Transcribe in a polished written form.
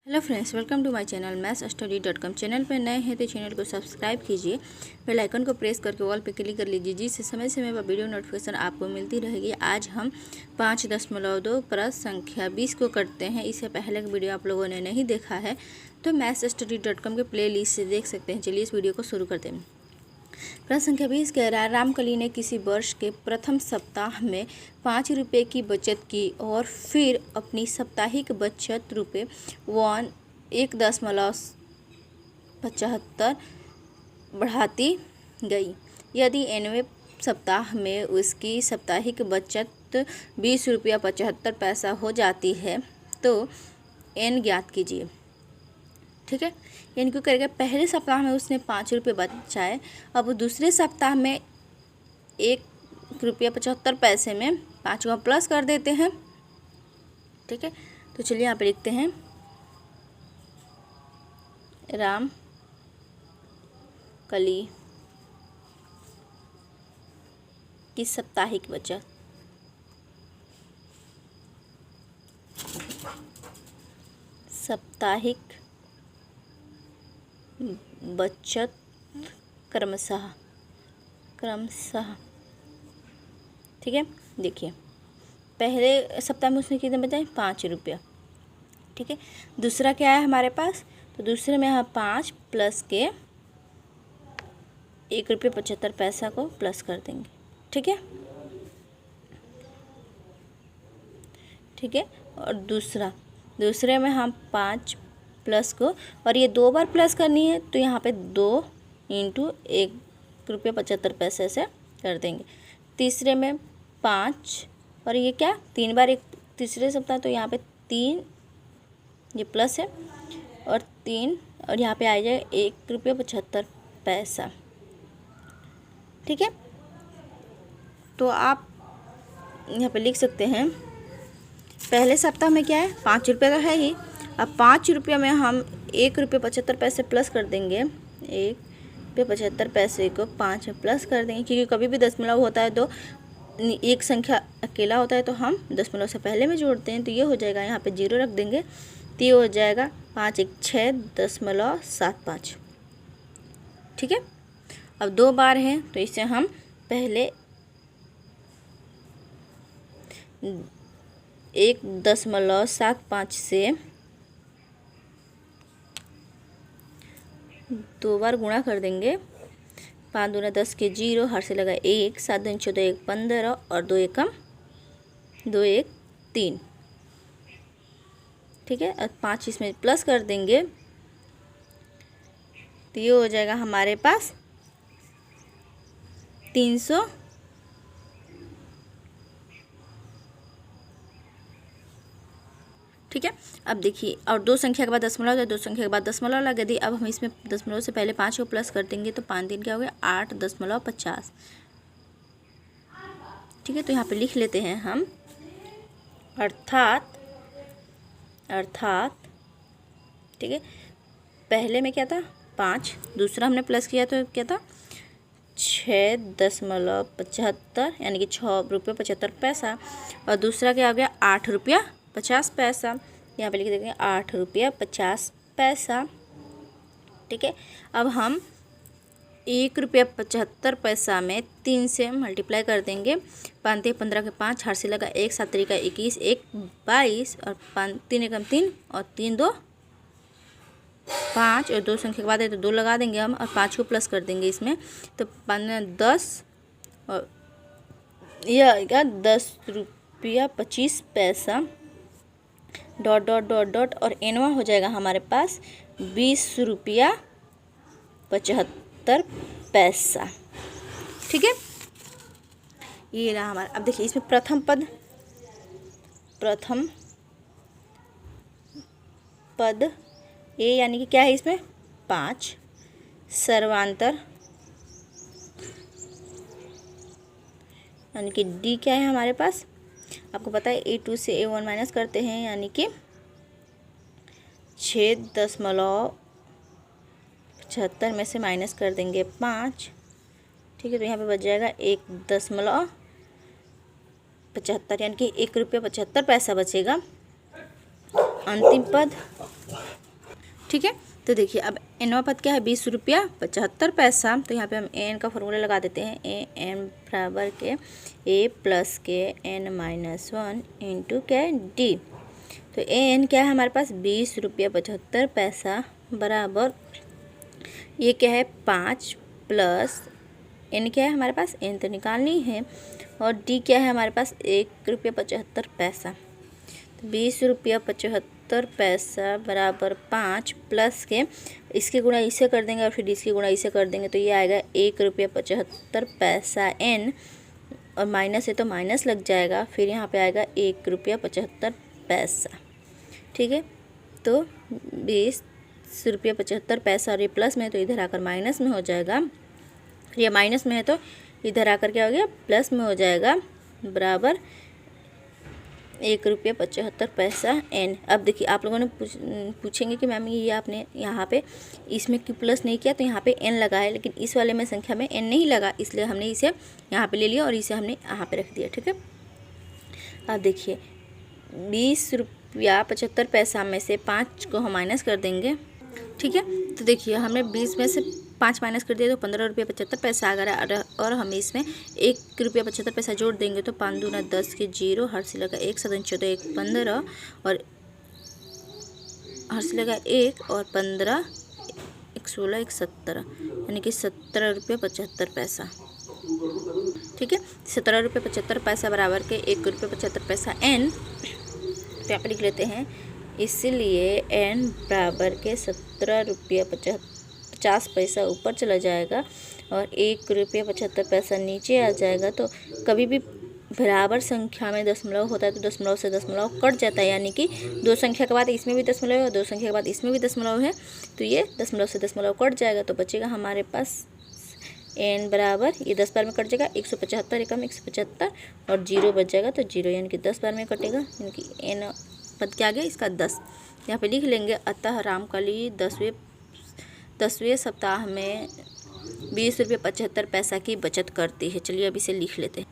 Hello friends, welcome to my channel mathsstudy.com। Channel पर नए हैं तो चैनल को सब्सक्राइब कीजिए, बेल आइकन को प्रेस करके ऑल पे क्लिक कर लीजिए, जिससे समय समय पर वीडियो नोटिफिकेशन आपको मिलती रहेगी। आज हम 5.2 प्रश्न संख्या 20 को करते हैं। इससे पहले का वीडियो आप लोगों ने नहीं देखा है तो mathsstudy.com के प्ले लिस्ट से देख सकते हैं। चलिए इस वीडियो को शुरू करते हैं। प्रश्न संख्या 20 कह रहा है, रामकली ने किसी वर्ष के प्रथम सप्ताह में 5 रुपये की बचत की और फिर अपनी साप्ताहिक बचत रुपये 1.75 बढ़ाती गई। यदि nवें सप्ताह में उसकी साप्ताहिक बचत 20 रुपया 75 पैसा हो जाती है तो n ज्ञात कीजिए। ठीक है, यानी क्यों करेगा, पहले सप्ताह में उसने 5 रुपये बचाए, अब दूसरे सप्ताह में 1.75 में 5 को प्लस कर देते हैं। ठीक है, तो चलिए यहाँ पे लिखते हैं राम कली की साप्ताहिक बचत क्रमशः। ठीक है, देखिए पहले सप्ताह में उसने कितने बचाए, 5 रुपया। ठीक है, दूसरा क्या है हमारे पास, तो दूसरे में हम 5 प्लस के 1.75 पैसा को प्लस कर देंगे। ठीक है, और दूसरे में हम 5 प्लस को, और ये 2 बार प्लस करनी है तो यहाँ पे 2 × 1.75 से कर देंगे। तीसरे में 5 और ये क्या 3 बार एक तीसरे सप्ताह, तो यहाँ पे 3 ये प्लस है और 3 और यहाँ पे आ जाएगा 1.75 पैसा। ठीक है, तो आप यहाँ पे लिख सकते हैं पहले सप्ताह में क्या है, 5 रुपये तो है ही। अब 5 रुपये में हम 1.75 पैसे प्लस कर देंगे। 1.75 पैसे को 5 में प्लस कर देंगे, क्योंकि कभी भी दशमलव होता है तो एक संख्या अकेला होता है तो हम दशमलव से पहले में जोड़ते हैं। तो ये हो जाएगा, यहाँ पे 0 रख देंगे तो ये हो जाएगा 5 × 1 = 6.75। ठीक है, अब 2 बार हैं तो इसे हम पहले 1.75 से 2 बार गुणा कर देंगे। 5 दूना 10 के 0, हर से लगा 1, 7 दूनी 14, 1 15 और 2 एकम 2 1 3। ठीक है, और 5 इसमें प्लस कर देंगे तो ये हो जाएगा हमारे पास 300। ठीक है, अब देखिए, और 2 संख्या के बाद दशमलव है, 2 संख्या के बाद दशमलव लगा दी। अब हम इसमें दशमलव से पहले 5 को प्लस कर देंगे तो 5 3 क्या हो गया 8.50। ठीक है, तो यहाँ पे लिख लेते हैं हम अर्थात। ठीक है, पहले में क्या था 5, दूसरा हमने प्लस किया तो क्या था 6.75 यानी कि 6 रुपये 75 पैसा, और दूसरा क्या हो गया 8 रुपया 50 पैसा। यहाँ पे लिख देंगे 8 रुपया 50 पैसा। ठीक है, अब हम 1.75 पैसा में 3 से मल्टीप्लाई कर देंगे। 5 × 15 के 5, हर से लगा 1, 7 × 21, 1 22 और 3 एकम 3 और 3 2 5 और 2 संख्या के बाद है तो 2 लगा देंगे हम और 5 को प्लस कर देंगे इसमें, तो 5 10 और यह आएगा 10 रुपया 25 पैसा डॉट और एनवा हो जाएगा हमारे पास 20 रुपया 75 पैसा। ठीक है, ये रहा हमारा। अब देखिए इसमें प्रथम पद ए यानी कि क्या है इसमें 5, सर्वांतर यानी कि डी क्या है हमारे पास, आपको पता है A2 से A1 माइनस करते हैं यानी कि 6.75 में से माइनस कर देंगे 5। ठीक है, तो यहाँ पे बच जाएगा 1.75 यानी कि 1.75 रुपया बचेगा। अंतिम पद ठीक है। तो देखिए अब एनवा पद क्या है, 20 रुपया 75 पैसा। तो यहाँ पे हम एन का फॉर्मूला लगा देते हैं, ए एन बराबर के ए प्लस के एन माइनस 1 इंटू क्या है डी। तो ए एन क्या है हमारे पास, 20 रुपया 75 पैसा बराबर ये क्या है 5 प्लस एन क्या है हमारे पास, एन तो निकालनी है, और डी क्या है हमारे पास 1 रुपया 75 पैसा। तो 20 रुपया 75 पैसा बराबर 5 प्लस के इसके गुणा इसे कर देंगे और फिर इसकी गुणा इसे कर देंगे, तो ये आएगा 1 रुपया 75 पैसा एन, और माइनस है तो माइनस लग जाएगा, फिर यहाँ पे आएगा 1 रुपया 75 पैसा। ठीक है, तो 20 रुपया 75 पैसा, और ये प्लस में है तो इधर आकर माइनस में हो जाएगा, फिर ये माइनस में है तो इधर आकर क्या हो गया प्लस में हो जाएगा, बराबर 1 रुपया 75 पैसा एन। अब देखिए आप लोगों ने पूछेंगे कि मैम ये आपने यहाँ पे इसमें क्यों प्लस नहीं किया, तो यहाँ पे एन लगा है, लेकिन इस वाले में संख्या में एन नहीं लगा, इसलिए हमने इसे यहाँ पे ले लिया और इसे हमने यहाँ पे रख दिया। ठीक है, अब देखिए 20 रुपया 75 पैसा में से 5 को हम माइनस कर देंगे। ठीक है, तो देखिए हमने 20 में से 5 माइनस कर दिया तो 15 रुपया 75 पैसा आ गया, और हम इसमें 1 रुपया 75 पैसा जोड़ देंगे तो 5 दूना 10 के 0, हर से लगा 1 7 14 1 15, और हर से लगा 1 और 15 1 16 1 17, यानी कि 17 रुपया 75 पैसा। ठीक है, 17 रुपये 75 पैसा बराबर के 1 रुपया 75 पैसा एन। तो यहाँ पर लिख लेते हैं, इसलिए एन बराबर के 17 रुपया 50 पैसा ऊपर चला जाएगा और 1 रुपया 75 पैसा नीचे आ जाएगा। तो कभी भी बराबर संख्या में दशमलव होता है तो दशमलव से दशमलव कट जाता है, यानी कि 2 संख्या के बाद इसमें भी दशमलव है और 2 संख्या के बाद इसमें भी दशमलव है, तो ये दशमलव से दशमलव कट जाएगा। तो बचेगा हमारे पास एन बराबर, ये 10 बार में कट जाएगा, 175 एकम 175 और 0 बच जाएगा, तो 0 यानी कि 10 बार में कटेगा, यानी कि एन पद क्या आ गया इसका 10। यहाँ पे लिख लेंगे, अतः रामकली 10वें सप्ताह में 20 रुपये 75 पैसा की बचत करती है। चलिए अब इसे लिख लेते हैं।